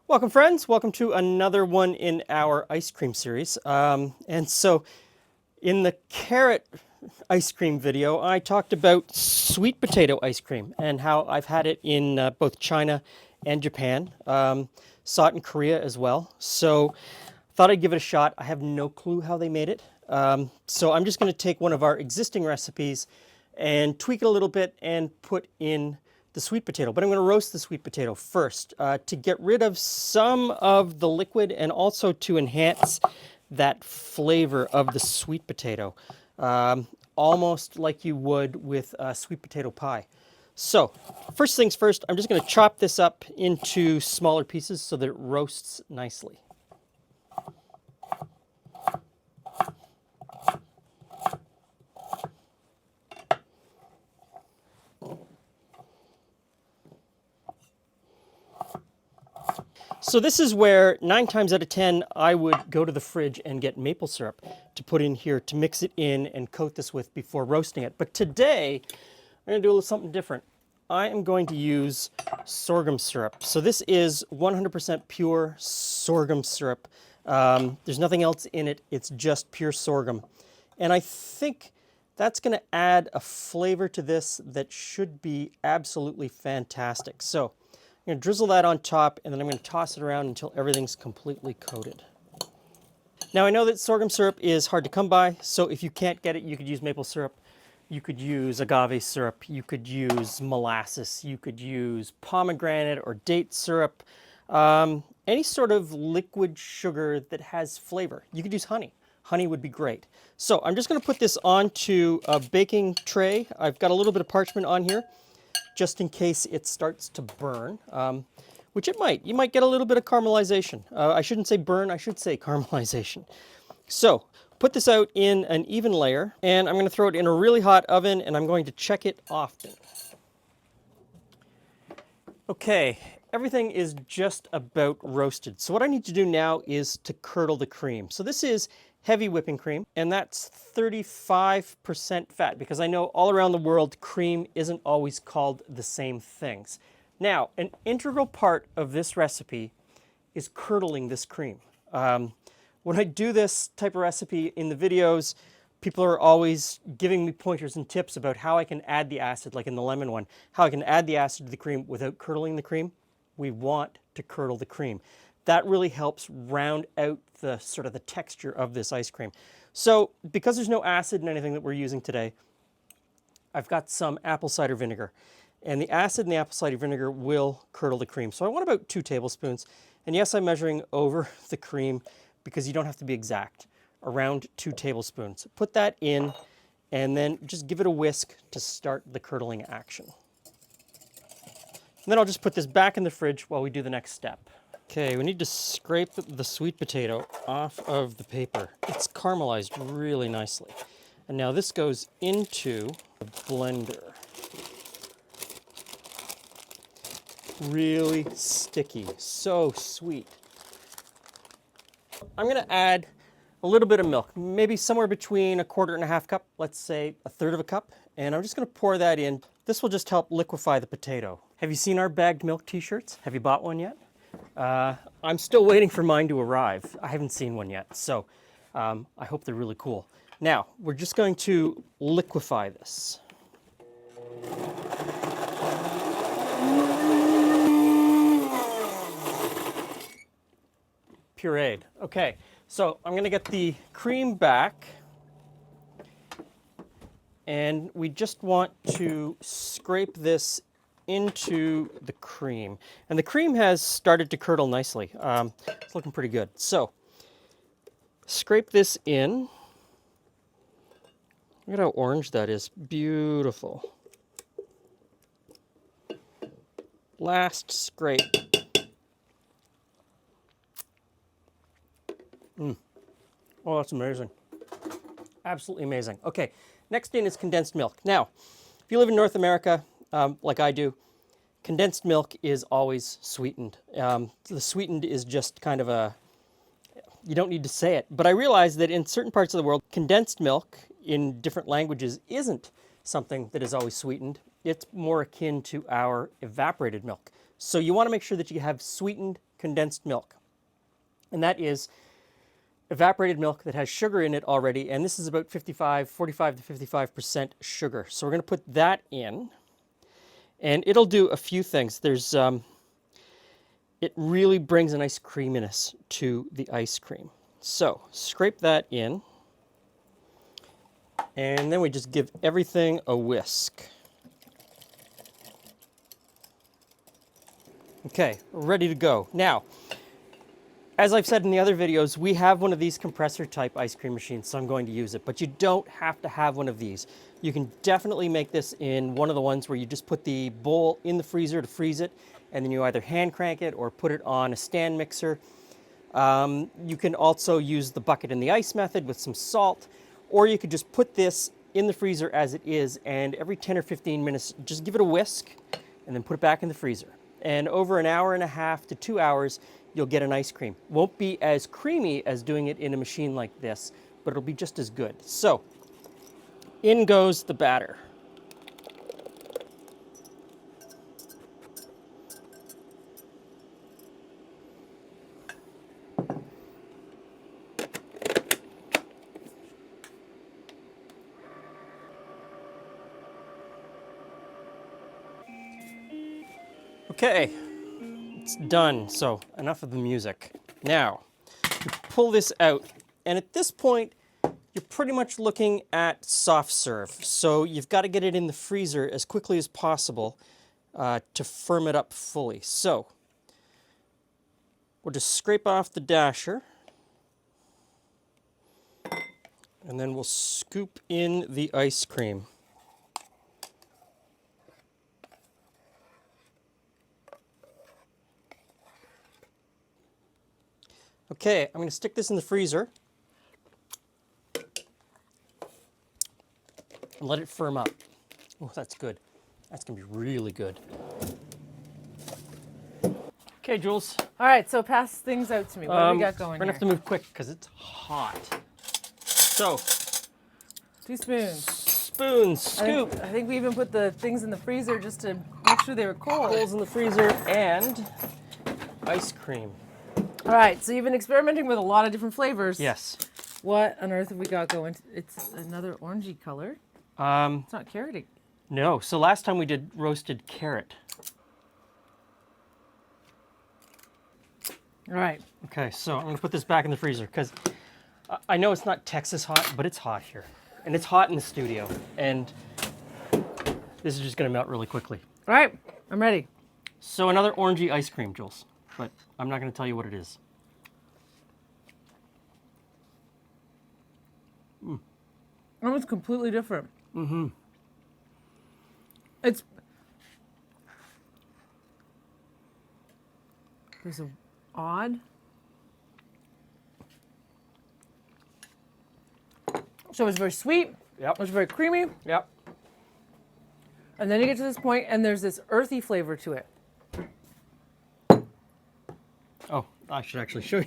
Welcome, friends. Welcome to another one in our ice cream series. In the carrot ice cream video, I talked about sweet potato ice cream and how I've had it in both China and Japan. Saw it in Korea as well. So thought I'd give it a shot. I have no clue how they made it. So I'm just going to take one of our existing recipes and tweak it a little bit and put in the sweet potato. But I'm going to roast the sweet potato first to get rid of some of the liquid and also to enhance that flavor of the sweet potato, almost like you would with sweet potato pie. So first things first, I'm just going to chop this up into smaller pieces so that it roasts nicely. So this is where 9 times out of 10 I would go to the fridge and get maple syrup to put in here to mix it in and coat this with before roasting it. But today I'm going to do a little something different. I am going to use sorghum syrup. So this is 100% pure sorghum syrup. There's nothing else in it. It's just pure sorghum. And I think that's going to add a flavor to this that should be absolutely fantastic. So I'm going to drizzle that on top, and then I'm going to toss it around until everything's completely coated. Now I know that sorghum syrup is hard to come by, so if you can't get it, you could use maple syrup, you could use agave syrup, you could use molasses, you could use pomegranate or date syrup, any sort of liquid sugar that has flavor. You could use honey. Honey would be great. So I'm just going to put this onto a baking tray. I've got a little bit of parchment on here, just in case it starts to burn, which it might. You might get a little bit of caramelization. I shouldn't say burn, I should say caramelization. So put this out in an even layer, and I'm going to throw it in a really hot oven, and I'm going to check it often. Okay, everything is just about roasted. So what I need to do now is to curdle the cream. So this is heavy whipping cream, and that's 35% fat, because I know all around the world cream isn't always called the same things. Now, an integral part of this recipe is curdling this cream. When I do this type of recipe in the videos, people are always giving me pointers and tips about how I can add the acid, like in the lemon one, how I can add the acid to the cream without curdling the cream. We want to curdle the cream. That really helps round out the sort of the texture of this ice cream. So because there's no acid in anything that we're using today, I've got some apple cider vinegar. And the acid in the apple cider vinegar will curdle the cream. So I want about 2 tablespoons. And yes, I'm measuring over the cream because you don't have to be exact. Around 2 tablespoons. Put that in and then just give it a whisk to start the curdling action. And then I'll just put this back in the fridge while we do the next step. Okay, we need to scrape the sweet potato off of the paper. It's caramelized really nicely. And now this goes into the blender. Really sticky, so sweet. I'm going to add a little bit of milk, maybe somewhere between 1/4 cup, let's say 1/3 cup. And I'm just going to pour that in. This will just help liquefy the potato. Have you seen our bagged milk t-shirts? Have you bought one yet? I'm still waiting for mine to arrive. I haven't seen one yet, so I hope they're really cool. Now, we're just going to liquefy this. Pureed. Okay, so I'm going to get the cream back, and we just want to scrape this into the cream. And the cream has started to curdle nicely. It's looking pretty good. So scrape this in. Look at how orange that is. Beautiful. Last scrape. Oh, that's amazing. Absolutely amazing. Okay, next in is condensed milk. Now, if you live in North America, like I do, condensed milk is always sweetened. The sweetened is just kind of a, you don't need to say it. But I realize that in certain parts of the world, condensed milk in different languages isn't something that is always sweetened. It's more akin to our evaporated milk. So you want to make sure that you have sweetened condensed milk. And that is evaporated milk that has sugar in it already. And this is about 45 to 55% sugar. So we're going to put that in. And it'll do a few things. It really brings a nice creaminess to the ice cream. So scrape that in. And then we just give everything a whisk. Okay, ready to go. Now, as I've said in the other videos, we have one of these compressor type ice cream machines, so I'm going to use it. But you don't have to have one of these. You can definitely make this in one of the ones where you just put the bowl in the freezer to freeze it, and then you either hand crank it or put it on a stand mixer. You can also use the bucket in the ice method with some salt, or you could just put this in the freezer as it is, and every 10 or 15 minutes, just give it a whisk, and then put it back in the freezer. And over an hour and a half to 2 hours, you'll get an ice cream. Won't be as creamy as doing it in a machine like this, but it'll be just as good. So, in goes the batter. Okay, it's done. So enough of the music. Now, you pull this out, and at this point, you're pretty much looking at soft serve. So you've got to get it in the freezer as quickly as possible to firm it up fully. So we'll just scrape off the dasher, and then we'll scoop in the ice cream. Okay, I'm going to stick this in the freezer and let it firm up. Oh, that's good. That's going to be really good. Okay, Jules. All right, so pass things out to me. What do we got going We're going to have to move quick because it's hot. So, 2 spoons. Spoons, scoop. I think we even put the things in the freezer just to make sure they were cold. Holes in the freezer and ice cream. All right, so you've been experimenting with a lot of different flavors. Yes. What on earth have we got going? It's another orangey color. It's not carroty. No. So last time we did roasted carrot. All right. Okay, so I'm going to put this back in the freezer because I know it's not Texas hot, but it's hot here. And it's hot in the studio. And this is just going to melt really quickly. All right, I'm ready. So another orangey ice cream, Jules. But I'm not going to tell you what it is. Oh, it's completely different. Mm-hmm. There's a odd. So it's very sweet. Yep. It's very creamy. Yep. And then you get to this point, and there's this earthy flavor to it. Oh, I should actually show you.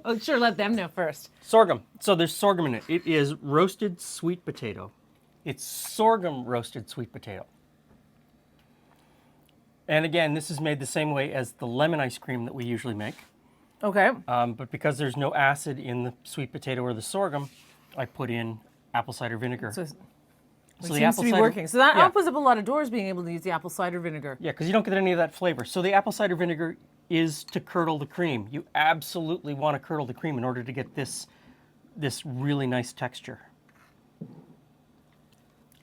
Oh, sure, let them know first. Sorghum. So there's sorghum in it. It is roasted sweet potato. It's sorghum roasted sweet potato. And again, this is made the same way as the lemon ice cream that we usually make. Okay. But because there's no acid in the sweet potato or the sorghum, I put in apple cider vinegar. So it the seems apple to be cider, working. So that yeah. opens up a lot of doors, being able to use the apple cider vinegar. Yeah, because you don't get any of that flavor. So the apple cider vinegar is to curdle the cream. You absolutely want to curdle the cream in order to get this really nice texture.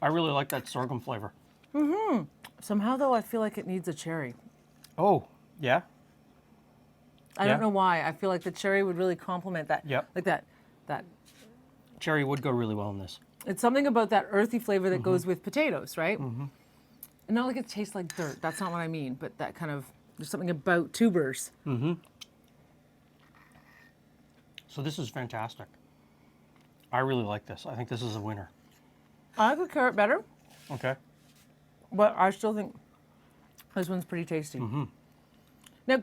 I really like that sorghum flavor. Mm-hmm. Somehow, though, I feel like it needs a cherry. Oh, yeah? I don't know why. I feel like the cherry would really complement that. Yep. Like that. Cherry would go really well in this. It's something about that earthy flavor that goes with potatoes, right? Mm-hmm. And not like it tastes like dirt. That's not what I mean. But that kind of, there's something about tubers. Mm-hmm. So this is fantastic. I really like this. I think this is a winner. I like the carrot better, Okay. but I still think this one's pretty tasty. Mm-hmm. Now,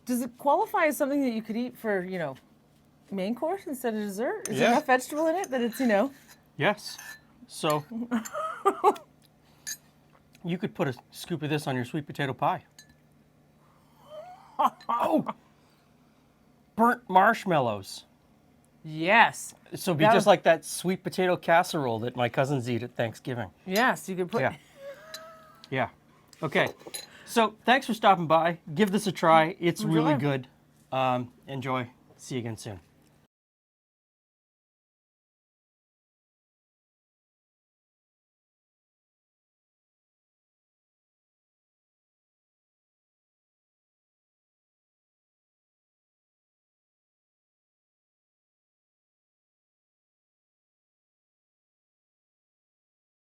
does it qualify as something that you could eat for, main course instead of dessert? Is there enough vegetable in it that it's, Yes. So You could put a scoop of this on your sweet potato pie. Oh! Burnt marshmallows. Yes. So it'd be That just was- like that sweet potato casserole that my cousins eat at Thanksgiving. Yes, you could put. Yeah. Yeah. Okay. So thanks for stopping by. Give this a try. It's really Enjoy. good. Enjoy. See you again soon.